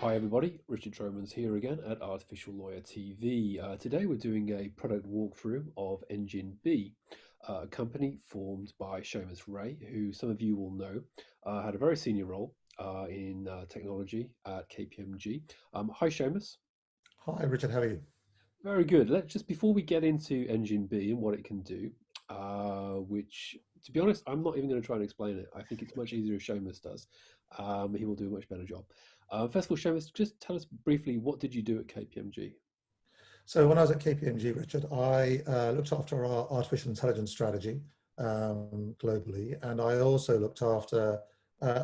Hi everybody, Richard Tromans here again at Artificial Lawyer TV. Today we're doing a product walkthrough of Engine B, a company formed by Shamus Rae, who some of you will know had a very senior role in technology at KPMG. Hi Shamus. Hi, Richard. How are you? Very good. Let's just before we get into Engine B and what it can do, which to be honest, I'm not even going to try and explain it. I think it's much easier if Seamus does. He will do a much better job. First of all, Seamus, just tell us briefly what did you do at KPMG? So when I was at KPMG, Richard, I looked after our artificial intelligence strategy globally, and I also looked after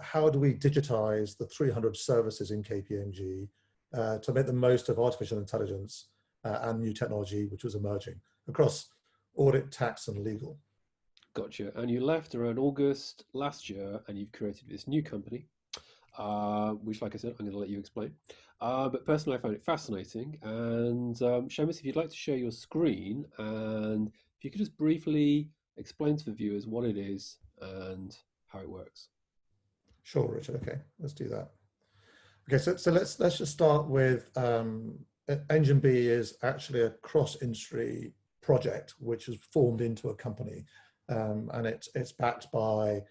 how do we digitize the 300 services in KPMG to make the most of artificial intelligence and new technology, which was emerging across audit, tax, and legal. Gotcha. And you left around August last year, and you've created this new company, which, like I said, I'm going to let you explain. But personally, I found it fascinating. And Seamus, if you'd like to share your screen, and if you could just briefly explain to the viewers what it is and how it works. Sure, Richard. Okay, let's do that. Okay, so let's just start with Engine B is actually a cross-industry project which was formed into a company, and it's backed by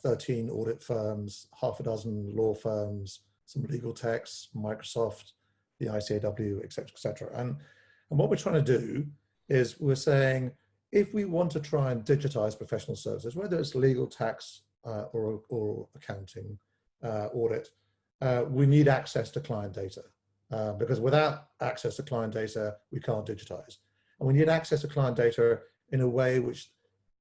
13 audit firms, half a dozen law firms, some legal techs, Microsoft, the ICAW, et cetera, et cetera. And what we're trying to do is we're saying if we want to try and digitize professional services, whether it's legal, tax, or accounting, audit, we need access to client data because without access to client data, we can't digitize. And we need access to client data in a way which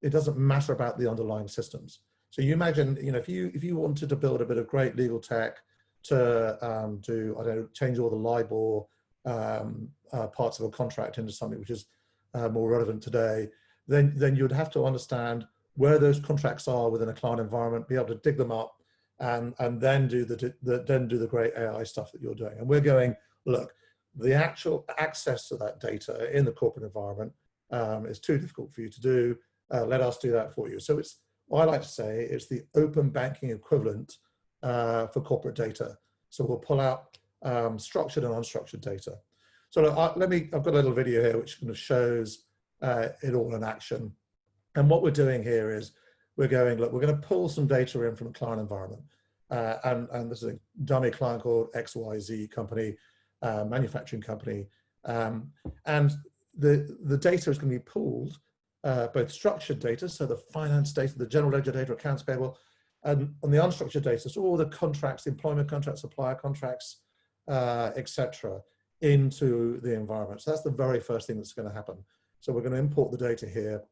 it doesn't matter about the underlying systems. So you imagine, if you wanted to build a bit of great legal tech to do, I don't know, change all the LIBOR parts of a contract into something which is more relevant today, then you'd have to understand where those contracts are within a client environment, be able to dig them up, and then do the great AI stuff that you're doing. And we're going, look, the actual access to that data in the corporate environment is too difficult for you to do. Let us do that for you. So it's, I like to say, it's the open banking equivalent for corporate data. So we'll pull out structured and unstructured data. So I've got a little video here which kind of shows it all in action. And what we're doing here is we're going, look, we're going to pull some data in from a client environment. And this is a dummy client called XYZ company, manufacturing company. And the data is going to be pulled, both structured data, so the finance data, the general ledger data, accounts payable, and on the unstructured data, so all the contracts, the employment contracts, supplier contracts, etc., into the environment. So that's the very first thing that's going to happen. So we're going to import the data here,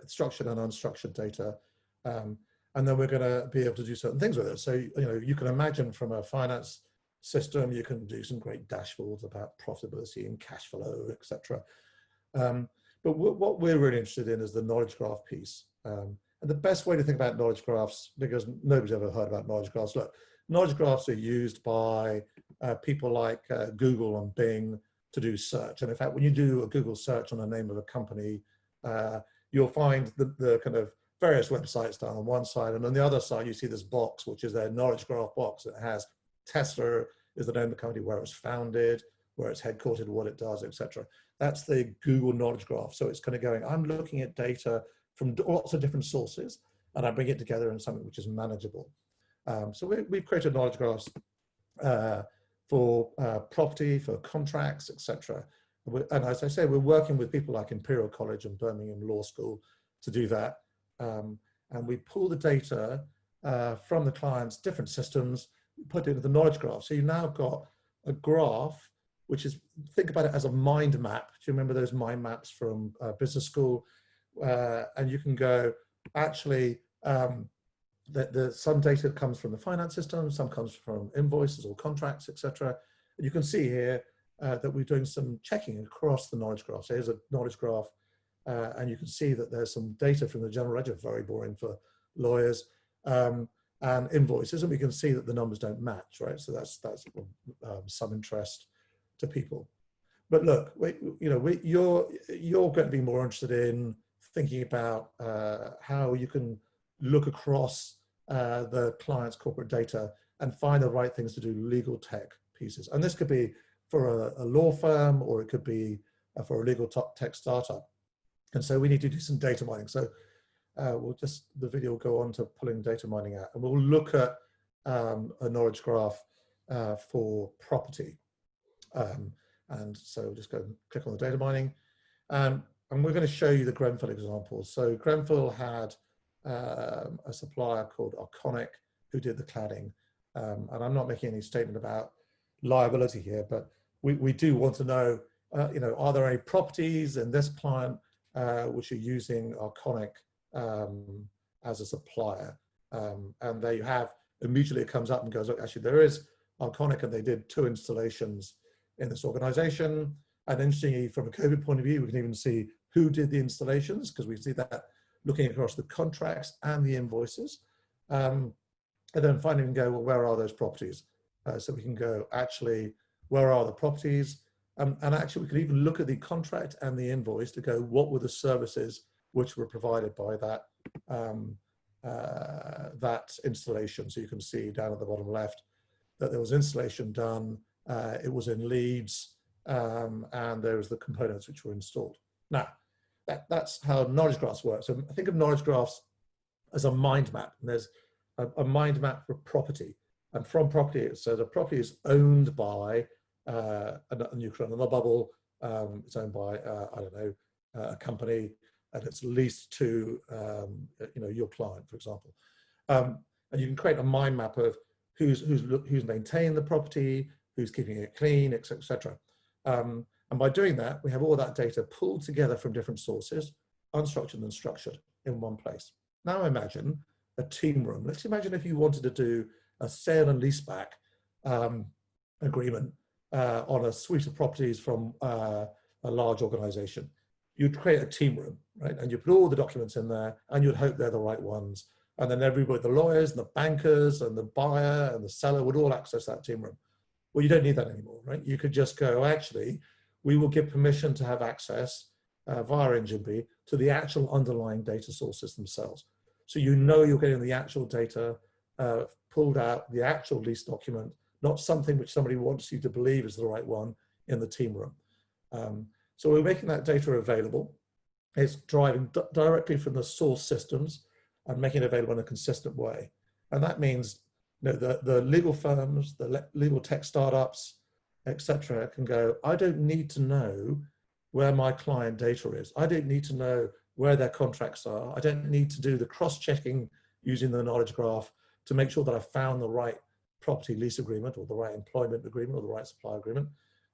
structured and unstructured data, and then we're going to be able to do certain things with it. So you can imagine from a finance system, you can do some great dashboards about profitability and cash flow, etc. But what we're really interested in is the knowledge graph piece. And the best way to think about knowledge graphs, because nobody's ever heard about knowledge graphs, look, knowledge graphs are used by people like Google and Bing to do search. And in fact, when you do a Google search on the name of a company, you'll find the kind of various websites down on one side, and on the other side, you see this box, which is their knowledge graph box. It has Tesla is the name of the company, where it was founded, where it's headquartered, what it does, etc. That's the Google knowledge graph. So it's kind of going, I'm looking at data from lots of different sources, and I bring it together in something which is manageable. So we've created knowledge graphs for property, for contracts, etc. And as I say, we're working with people like Imperial College and Birmingham Law School to do that. And we pull the data from the client's different systems, put it into the knowledge graph. So you've now got a graph, which is, think about it as a mind map. Do you remember those mind maps from business school? And you can go, actually, some data comes from the finance system, some comes from invoices or contracts, etc. And you can see here that we're doing some checking across the knowledge graph. So here's a knowledge graph, and you can see that there's some data from the general ledger, very boring for lawyers, and invoices, and we can see that the numbers don't match, right? So that's some interest to people. But look, you're going to be more interested in thinking about how you can look across the client's corporate data and find the right things to do legal tech pieces. And this could be for a law firm, or it could be for a legal tech startup. And so we need to do some data mining. So the video will go on to pulling data mining out, and we'll look at a knowledge graph for property. And so we'll just go and click on the data mining. And we're going to show you the Grenfell example. So Grenfell had a supplier called Arconic who did the cladding. And I'm not making any statement about liability here, but we do want to know, are there any properties in this client which are using Arconic as a supplier? And there you have, immediately it comes up and goes, look, actually there is Arconic, and they did 2 installations in this organization. And interestingly, from a COVID point of view, we can even see who did the installations, because we see that looking across the contracts and the invoices. And then finally we can go, well, where are those properties? So we can go, actually, where are the properties? And actually we can even look at the contract and the invoice to go, what were the services which were provided by that installation? So you can see down at the bottom left that there was installation done, it was in Leeds, and there was the components which were installed. Now, that's how knowledge graphs work. So think of knowledge graphs as a mind map. And there's a mind map for property. And from property, so the property is owned by a nuclear on the bubble. It's owned by, I don't know, a company, and it's leased to, your client, for example. And you can create a mind map of who's maintaining the property, who's keeping it clean, et cetera. And by doing that, we have all that data pulled together from different sources, unstructured and structured, in one place. Now imagine a team room. Let's imagine if you wanted to do a sale and leaseback agreement on a suite of properties from a large organization. You'd create a team room, right? And you put all the documents in there, and you'd hope they're the right ones. And then everybody, the lawyers and the bankers and the buyer and the seller, would all access that team room. Well, you don't need that anymore, right? You could just go, actually, we will give permission to have access via Engine B to the actual underlying data sources themselves. So you know you're getting the actual data pulled out, the actual lease document, not something which somebody wants you to believe is the right one in the team room. So we're making that data available. It's driving directly from the source systems and making it available in a consistent way. And that means the legal firms, the legal tech startups, etc., can go, I don't need to know where my client data is. I don't need to know where their contracts are. I don't need to do the cross-checking using the knowledge graph to make sure that I found the right property lease agreement or the right employment agreement or the right supply agreement.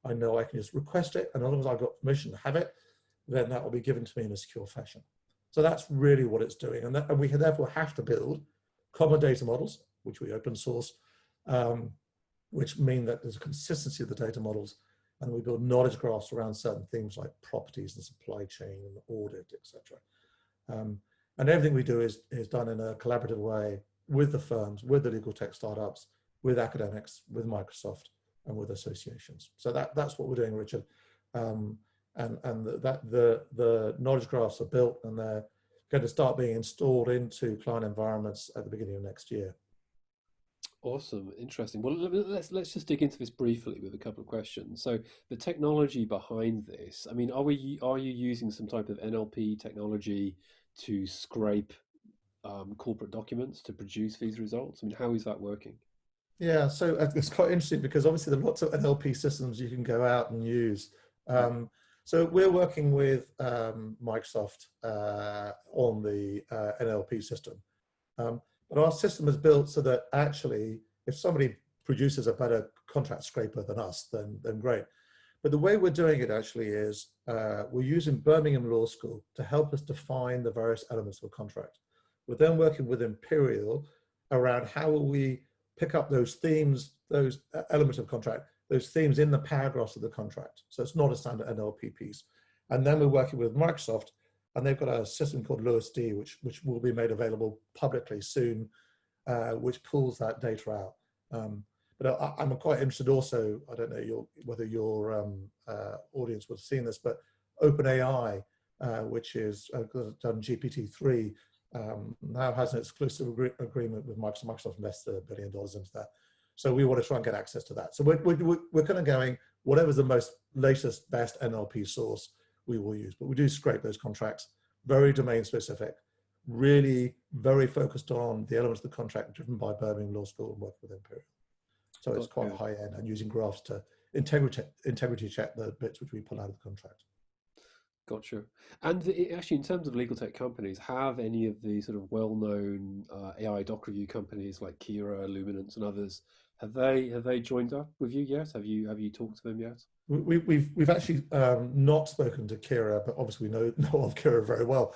I know I can just request it, and as long as I've got permission to have it, then that will be given to me in a secure fashion. So that's really what it's doing. And we therefore have to build common data models, which we open source, which mean that there's a consistency of the data models, and we build knowledge graphs around certain things like properties and supply chain and audit, etc. And everything we do is done in a collaborative way with the firms, with the legal tech startups, with academics, with Microsoft, and with associations. So that's what we're doing, Richard. And the knowledge graphs are built, and they're going to start being installed into client environments at the beginning of next year. Awesome, interesting. Well, let's just dig into this briefly with a couple of questions. So, the technology behind this. I mean, are you using some type of NLP technology to scrape corporate documents to produce these results? I mean, how is that working? Yeah, so it's quite interesting because obviously there are lots of NLP systems you can go out and use. So we're working with Microsoft on the NLP system. But our system is built so that actually, if somebody produces a better contract scraper than us, then great. But the way we're doing it actually is we're using Birmingham Law School to help us define the various elements of a contract. We're then working with Imperial around how will we pick up those themes, those elements of contract, those themes in the paragraphs of the contract. So it's not a standard NLP piece. And then we're working with Microsoft, and they've got a system called LewisD, which will be made available publicly soon, which pulls that data out. But I'm quite interested also, I don't know whether your audience would have seen this, but OpenAI, which is done GPT-3, now has an exclusive agreement with Microsoft. Microsoft invested $1 billion into that. So we want to try and get access to that. So we're kind of going, whatever's the most latest, best NLP source, we will use. But we do scrape those contracts, very domain specific, really very focused on the elements of the contract driven by Birmingham Law School and working with Imperial. So it's quite high end, and using graphs to integrity check the bits which we pull out of the contract. Gotcha. And actually, in terms of legal tech companies, have any of the sort of well-known AI doc review companies like Kira, Luminance, and others, have they joined up with you yet? Have you talked to them yet? We've actually not spoken to Kira, but obviously we know of Kira very well.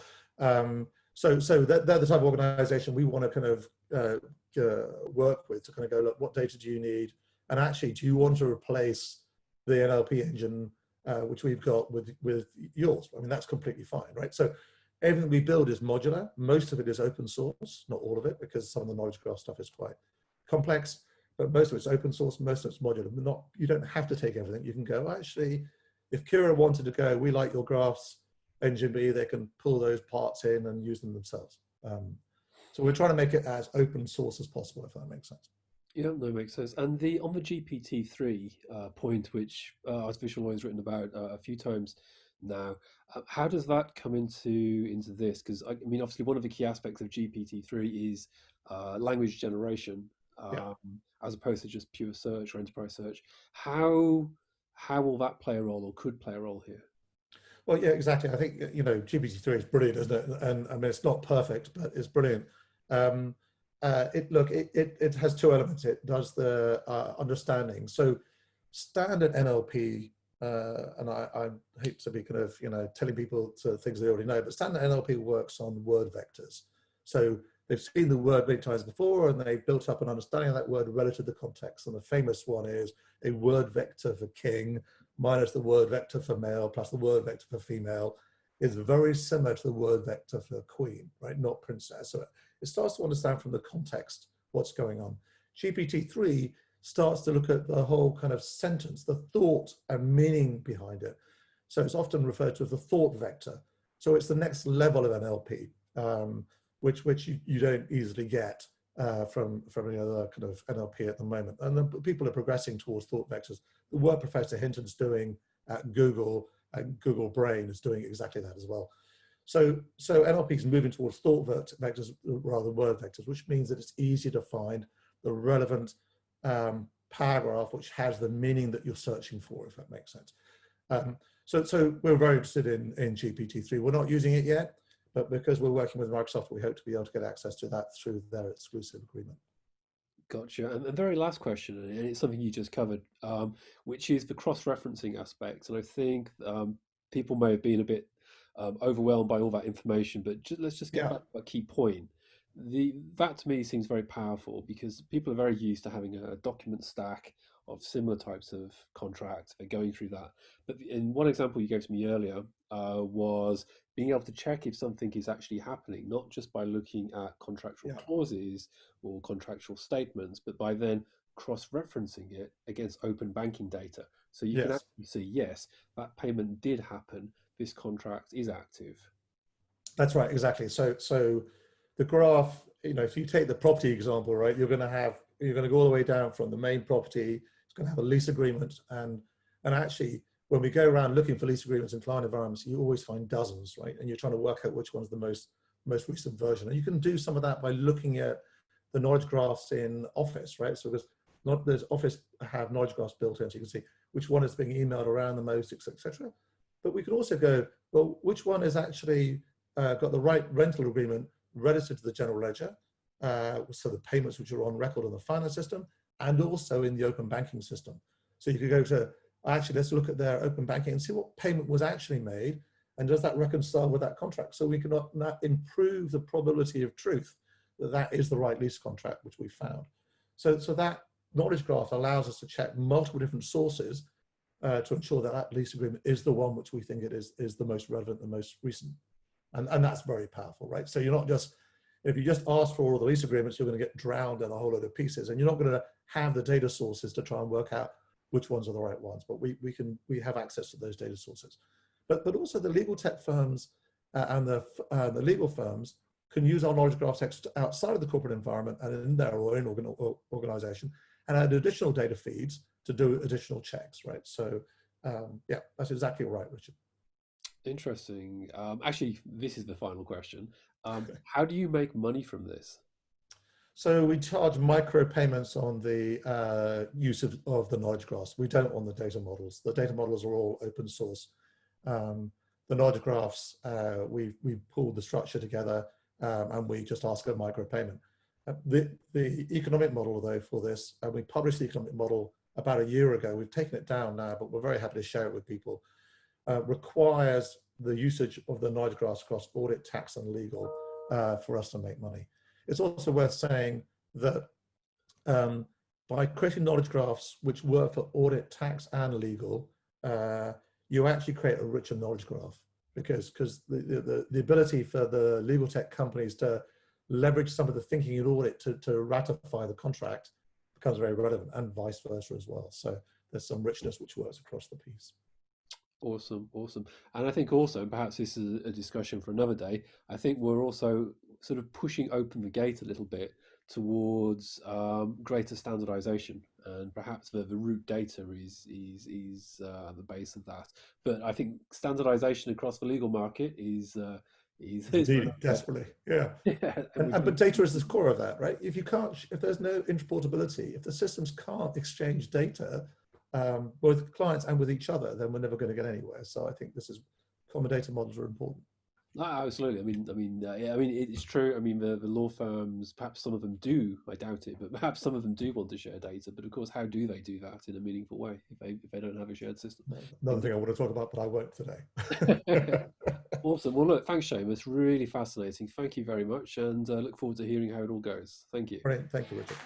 So they're the type of organization we want to kind of work with, to kind of go, look, what data do you need? And actually, do you want to replace the NLP engine which we've got with yours? I mean, that's completely fine, right? So everything we build is modular. Most of it is open source, not all of it, because some of the knowledge graph stuff is quite complex, but most of it's open source, most of it's modular. You don't have to take everything. You can go, actually, if Kira wanted to go, we like your graphs, Engine B, they can pull those parts in and use them themselves. So we're trying to make it as open source as possible, if that makes sense. Yeah, no, makes sense. And on the GPT-3 point, which Artificial Lawyer has written about a few times now, how does that come into this? Because I mean, obviously, one of the key aspects of GPT-3 is language generation, Yeah. as opposed to just pure search or enterprise search. How will that play a role, or could play a role here? Well, yeah, exactly. I think, GPT-3 is brilliant, isn't it? And I mean, it's not perfect, but it's brilliant. It has two elements. It does the understanding. So standard NLP, and I hate to be kind of, telling people to things they already know, but standard NLP works on word vectors. So they've seen the word many times before, and they've built up an understanding of that word relative to the context. And the famous one is a word vector for king minus the word vector for male plus the word vector for female is very similar to the word vector for queen, right? Not princess. So it starts to understand from the context what's going on. GPT-3 starts to look at the whole kind of sentence, the thought and meaning behind it. So it's often referred to as the thought vector. So it's the next level of NLP, which you don't easily get from any other kind of NLP at the moment. And then people are progressing towards thought vectors. The work Professor Hinton's doing at Google and Google Brain is doing exactly that as well. So NLP is moving towards thought vectors rather than word vectors, which means that it's easier to find the relevant paragraph which has the meaning that you're searching for, if that makes sense. So we're very interested in GPT-3. We're not using it yet, but because we're working with Microsoft, we hope to be able to get access to that through their exclusive agreement. Gotcha. And the very last question, and it's something you just covered, which is the cross-referencing aspect. And I think people may have been a bit overwhelmed by all that information, but let's just get back to a key point. That to me seems very powerful, because people are very used to having a document stack of similar types of contracts. They're going through that. But in one example you gave to me earlier was being able to check if something is actually happening, not just by looking at contractual clauses or contractual statements, but by then cross-referencing it against open banking data. So you can actually see, yes, that payment did happen. This contract is active. That's right, exactly. So the graph, if you take the property example, right, you're going to go all the way down from the main property. It's going to have a lease agreement, and actually, when we go around looking for lease agreements in client environments, you always find dozens, right? And you're trying to work out which one's the most recent version. And you can do some of that by looking at the knowledge graphs in Office, right? So there's Office have knowledge graphs built in, so you can see which one is being emailed around the most, etc. But we can also go, well, which one is actually got the right rental agreement relative to the general ledger, so the payments which are on record in the finance system, and also in the open banking system. So you could go to, actually, let's look at their open banking and see what payment was actually made, and does that reconcile with that contract? So we can improve the probability of truth that that is the right lease contract, which we found. So that knowledge graph allows us to check multiple different sources to ensure that that lease agreement is the one which we think it is the most relevant, the most recent. And that's very powerful, right? So you're not just, if you just ask for all the lease agreements, you're going to get drowned in a whole load of pieces, and you're not going to have the data sources to try and work out which ones are the right ones. But we have access to those data sources. But also the legal tech firms and the legal firms can use our knowledge graph text outside of the corporate environment and in their own organization, and add additional data feeds to do additional checks, right? So yeah, that's exactly right, Richard. Interesting. Actually, this is the final question. How do you make money from this? So we charge micropayments on the use of the knowledge graphs. We don't on the data models. The data models are all open source. The knowledge graphs, we pulled the structure together and we just ask a micropayment. The economic model, though, for this, we published the economic model about a year ago. We've taken it down now, but we're very happy to share it with people. Requires the usage of the knowledge graphs across audit, tax, and legal for us to make money. It's also worth saying that by creating knowledge graphs which work for audit, tax, and legal, you actually create a richer knowledge graph because the ability for the legal tech companies to leverage some of the thinking in audit to ratify the contract becomes very relevant, and vice versa as well. So there's some richness which works across the piece. Awesome, awesome. And I think also, and perhaps this is a discussion for another day, I think we're also sort of pushing open the gate a little bit towards greater standardization, and perhaps the root data is the base of that. But I think standardization across the legal market is Indeed, desperately, yeah. yeah, But data is the core of that, right? If there's no interportability, if the systems can't exchange data, both clients and with each other, then we're never going to get anywhere. So I think common data models are important. No, absolutely. Yeah, I mean, it's true. I mean, the law firms, perhaps some of them do. I doubt it, but perhaps some of them do want to share data. But of course, how do they do that in a meaningful way if they don't have a shared system? Another thing I want to talk about, but I won't today. Awesome. Well, look, thanks, Shamus. Really fascinating. Thank you very much, and look forward to hearing how it all goes. Thank you. Brilliant. Thank you, Richard.